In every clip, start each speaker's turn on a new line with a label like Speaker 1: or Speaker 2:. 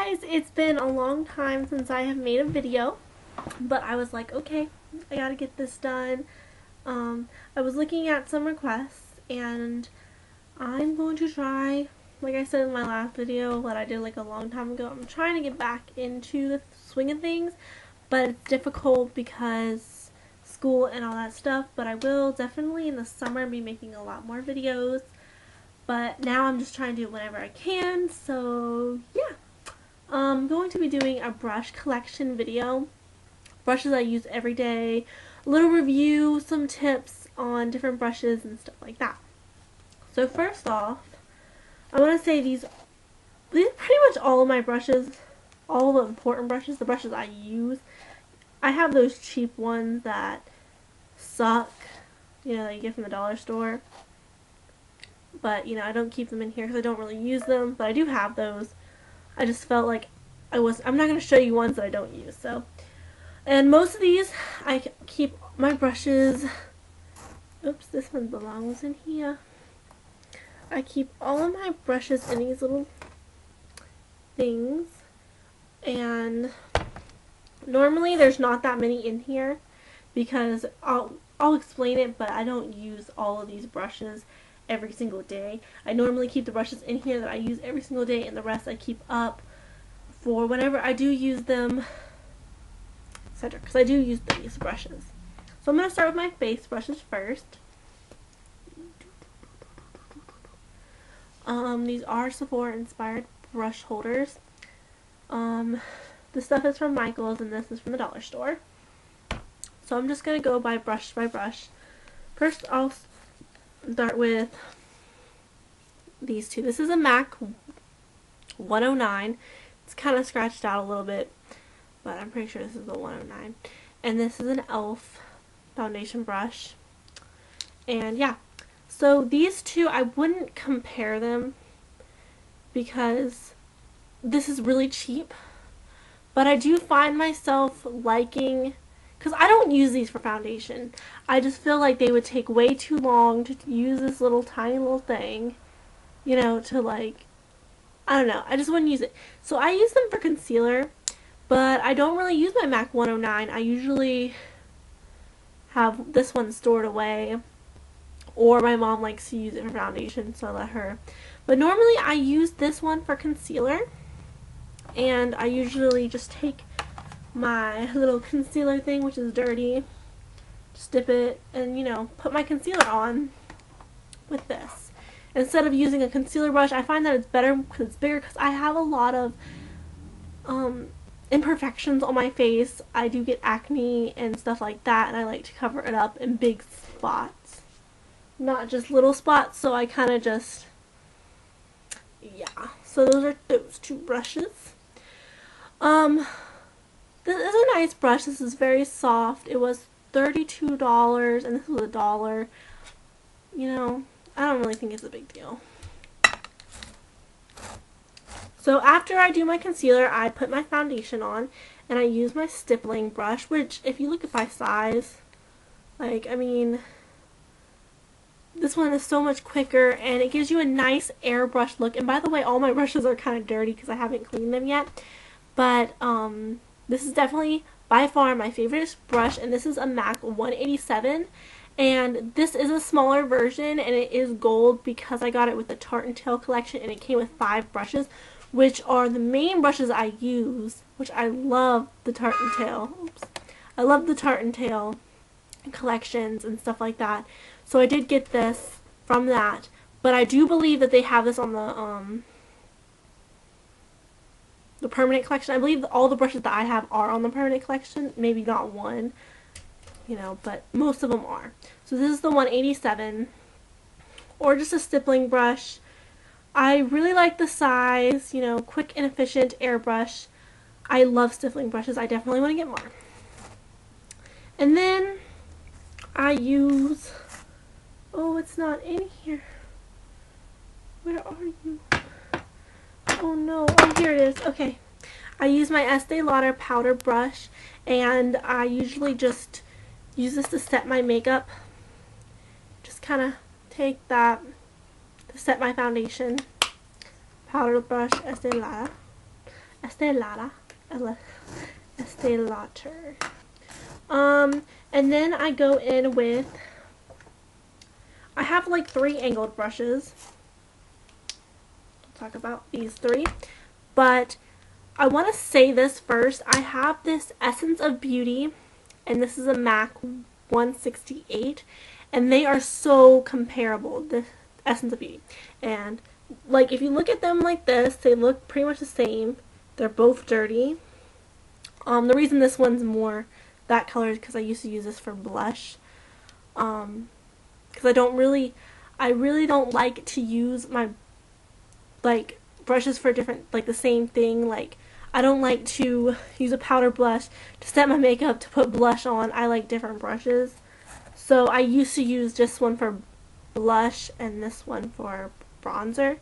Speaker 1: guys, it's been a long time since I have made a video, but I was like, okay, I gotta get this done. I was looking at some requests and I'm going to try, like I said in my last video that I did like a long time ago, I'm trying to get back into the swing of things, but it's difficult because school and all that stuff. But I will definitely in the summer be making a lot more videos, but now I'm just trying to do it whenever I can. So yeah, I'm going to be doing a brush collection video, brushes I use every day, a little review, some tips on different brushes and stuff like that. So first off, I want to say these are pretty much all of my brushes, all the important brushes, the brushes I use. I have those cheap ones that suck, you know, that you get from the dollar store. But, you know, I don't keep them in here because I don't really use them, but I do have those. I just felt like I'm not going to show you ones that I don't use. So, and most of these, I keep my brushes, oops, this one belongs in here. I keep all of my brushes in these little things, and normally there's not that many in here because I'll explain it, but I don't use all of these brushes every single day. I normally keep the brushes in here that I use every single day, and the rest I keep up for whenever I do use them, etc. Because I do use these brushes. So I'm going to start with my face brushes first. These are Sephora inspired brush holders. This stuff is from Michael's and this is from the dollar store. So I'm just going to go by brush by brush. First I'll start with these two. This is a MAC 109. It's kind of scratched out a little bit, but I'm pretty sure this is the 109. And this is an e.l.f. foundation brush. And yeah, so these two, I wouldn't compare them because this is really cheap, but I do find myself liking, because I don't use these for foundation. I just feel like they would take way too long to use this little tiny little thing, you know, to like, I don't know, I just wouldn't use it. So I use them for concealer, but I don't really use my MAC 109. I usually have this one stored away, or my mom likes to use it for foundation, so I let her. But normally I use this one for concealer, and I usually just take my little concealer thing, which is dirty, just dip it and, you know, put my concealer on with this. Instead of using a concealer brush, I find that it's better because it's bigger, because I have a lot of imperfections on my face. I do get acne and stuff like that, and I like to cover it up in big spots, not just little spots. So I kind of just, yeah. So those are those two brushes. This is a nice brush. This is very soft. It was $32 and this was $1. You know, I don't really think it's a big deal. So after I do my concealer, I put my foundation on and I use my stippling brush, which if you look at my size, like, I mean, this one is so much quicker and it gives you a nice airbrush look. And by the way, all my brushes are kind of dirty because I haven't cleaned them yet. But this is definitely by far my favorite brush, and this is a MAC 187. And this is a smaller version, and it is gold because I got it with the Tarte and Tail collection, and it came with 5 brushes, which are the main brushes I use, which I love the Tarte and Tail. Oops. I love the Tarte and Tail collections and stuff like that. So I did get this from that, but I do believe that they have this on the permanent collection. I believe all the brushes that I have are on the permanent collection. Maybe not one, you know, but most of them are. So this is the 187, or just a stippling brush. I really like the size, you know, quick and efficient airbrush. I love stippling brushes. I definitely want to get more. And then I use, oh, it's not in here. Where are you? Oh no, oh here it is. Okay. I use my Estee Lauder powder brush, and I usually just use this to set my makeup. Just kind of take that to set my foundation. Powder brush, Estee Lauder. Estee Lauder. Estee Lauder. And then I go in with, I have like 3 angled brushes. I'll talk about these 3. But I want to say this first. I have this Essence of Beauty, and this is a MAC 168, and they are so comparable, the Essence of Beauty. And like, if you look at them like this, they look pretty much the same. They're both dirty. The reason this one's more that color is because I used to use this for blush. Because I really don't like to use my, like, brushes for different, like, the same thing. Like, I don't like to use a powder blush to set my makeup to put blush on. I like different brushes. So I used to use this one for blush and this one for bronzer.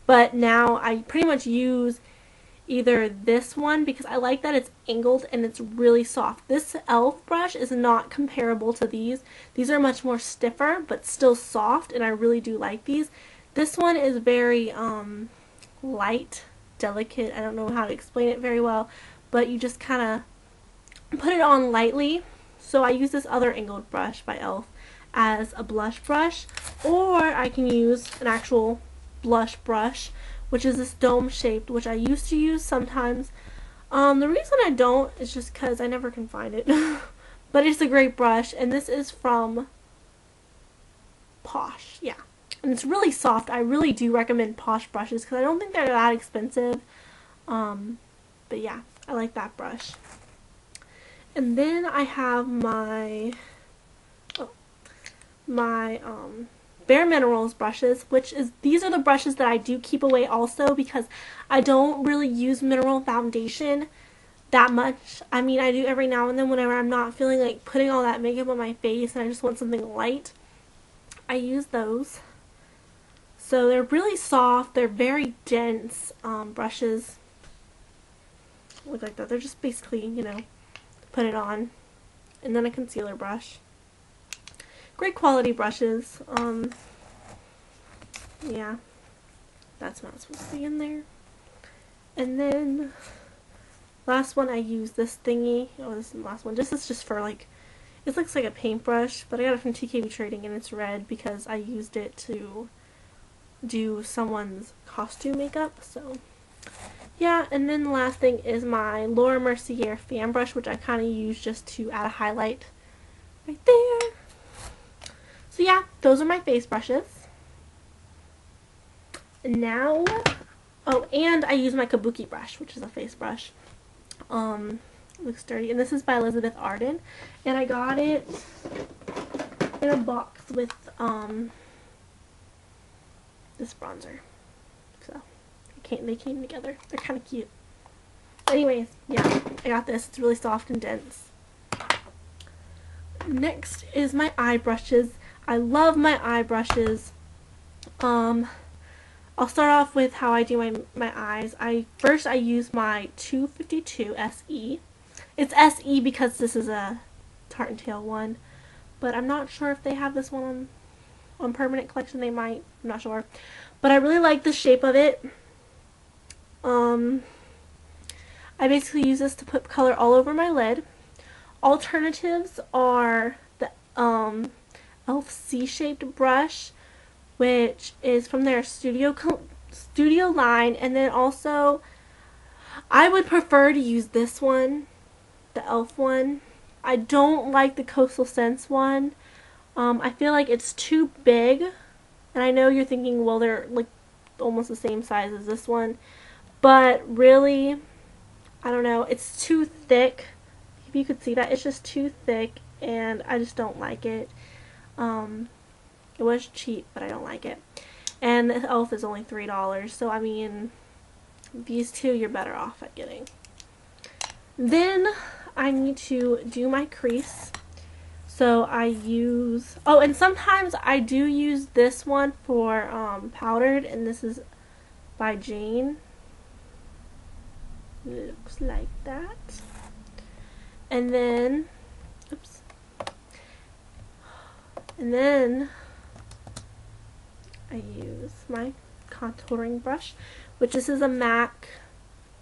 Speaker 1: But now I pretty much use either this one because I like that it's angled and it's really soft. This e.l.f. brush is not comparable to these. These are much more stiffer but still soft, and I really do like these. This one is very light, delicate. I don't know how to explain it very well, but you just kind of put it on lightly. So I use this other angled brush by e.l.f. as a blush brush, or I can use an actual blush brush, which is this dome shaped, which I used to use sometimes. The reason I don't is just because I never can find it. But it's a great brush, and this is from Posh, yeah. And it's really soft. I really do recommend Posh brushes because I don't think they're that expensive. But yeah, I like that brush. And then I have my Bare Minerals brushes, which is, these are the brushes that I do keep away also because I don't really use mineral foundation that much. I mean, I do every now and then whenever I'm not feeling like putting all that makeup on my face and I just want something light. I use those. So they're really soft, they're very dense brushes. Look like that. They're just basically, you know, put it on. And then a concealer brush. Great quality brushes. Yeah, that's not supposed to be in there. And then last one, I use this thingy. Oh, this is the last one. This is just for, like, it looks like a paintbrush, but I got it from TKB Trading and it's red because I used it to do someone's costume makeup. So yeah, and then the last thing is my Laura Mercier fan brush, which I kind of use just to add a highlight right there. So yeah, those are my face brushes. Now, oh, and I use my Kabuki brush, which is a face brush. Looks dirty, and this is by Elizabeth Arden, and I got it in a box with this bronzer. So they came together. They're kind of cute. Anyways, yeah, I got this. It's really soft and dense. Next is my eye brushes. I love my eye brushes. I'll start off with how I do my eyes. First I use my 252 SE. It's SE because this is a Tarte & Tail one, but I'm not sure if they have this one on permanent collection. They might. I'm not sure. But I really like the shape of it. I basically use this to put color all over my lid. Alternatives are the e.l.f. C-shaped brush, which is from their studio line, and then also I would prefer to use this one, the e.l.f. one. I don't like the Coastal Scents one. I feel like it's too big, and I know you're thinking, well, they're like almost the same size as this one, but really, I don't know, it's too thick. If you could see that, it's just too thick, and I just don't like it. It was cheap, but I don't like it. And the e.l.f. is only $3, so I mean, these two you're better off at getting. Then I need to do my crease. So I use, oh, and sometimes I do use this one for powdered, and this is by Jane. It looks like that. And then, oops. And then I use my contouring brush, which this is a MAC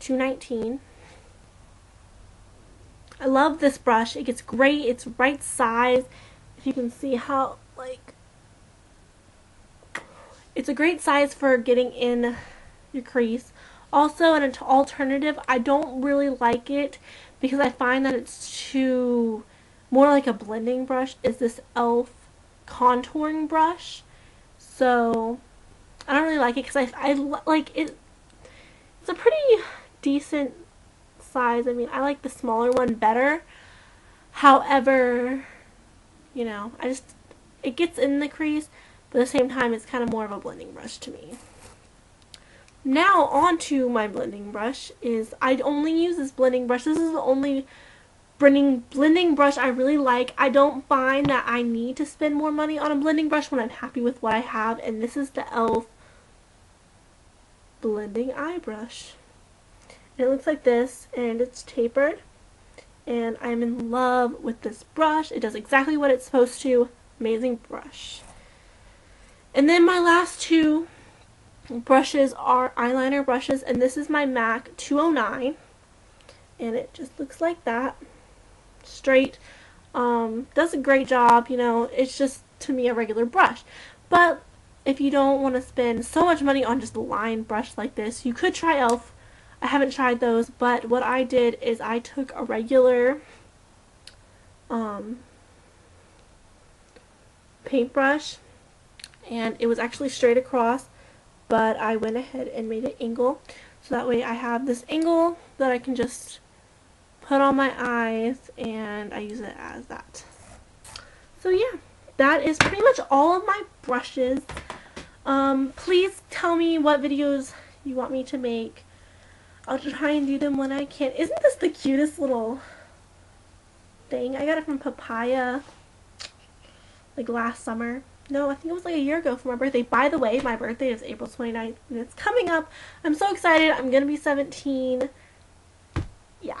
Speaker 1: $2.19. I love this brush. It gets great. It's right size. If you can see how, like, it's a great size for getting in your crease. Also, an alternative, I don't really like it because I find that it's too, more like a blending brush, is this e.l.f. contouring brush. So, I don't really like it because I like it. It's a pretty decent size. I mean, I like the smaller one better. However, you know, it gets in the crease, but at the same time, it's kind of more of a blending brush to me. Now, onto my blending brush I only use this blending brush. This is the only blending brush I really like. I don't find that I need to spend more money on a blending brush when I'm happy with what I have, and this is the e.l.f. blending eye brush. And it looks like this, and it's tapered, and I'm in love with this brush. It does exactly what it's supposed to. Amazing brush. And then my last two brushes are eyeliner brushes, and this is my MAC 209, and it just looks like that. Straight. Does a great job. You know, it's just, to me, a regular brush. But if you don't want to spend so much money on just a line brush like this, you could try e.l.f. I haven't tried those, but what I did is I took a regular paintbrush, and it was actually straight across, but I went ahead and made it angle, so that way I have this angle that I can just put on my eyes, and I use it as that. So yeah, that is pretty much all of my brushes. Please tell me what videos you want me to make. I'll try and do them when I can. Isn't this the cutest little thing? I got it from Papaya like last summer. No, I think it was like a year ago for my birthday. By the way, my birthday is April 29th, and it's coming up. I'm so excited. I'm going to be 17. Yeah.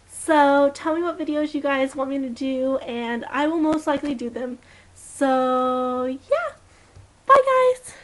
Speaker 1: So, tell me what videos you guys want me to do, and I will most likely do them. So, yeah. Bye, guys.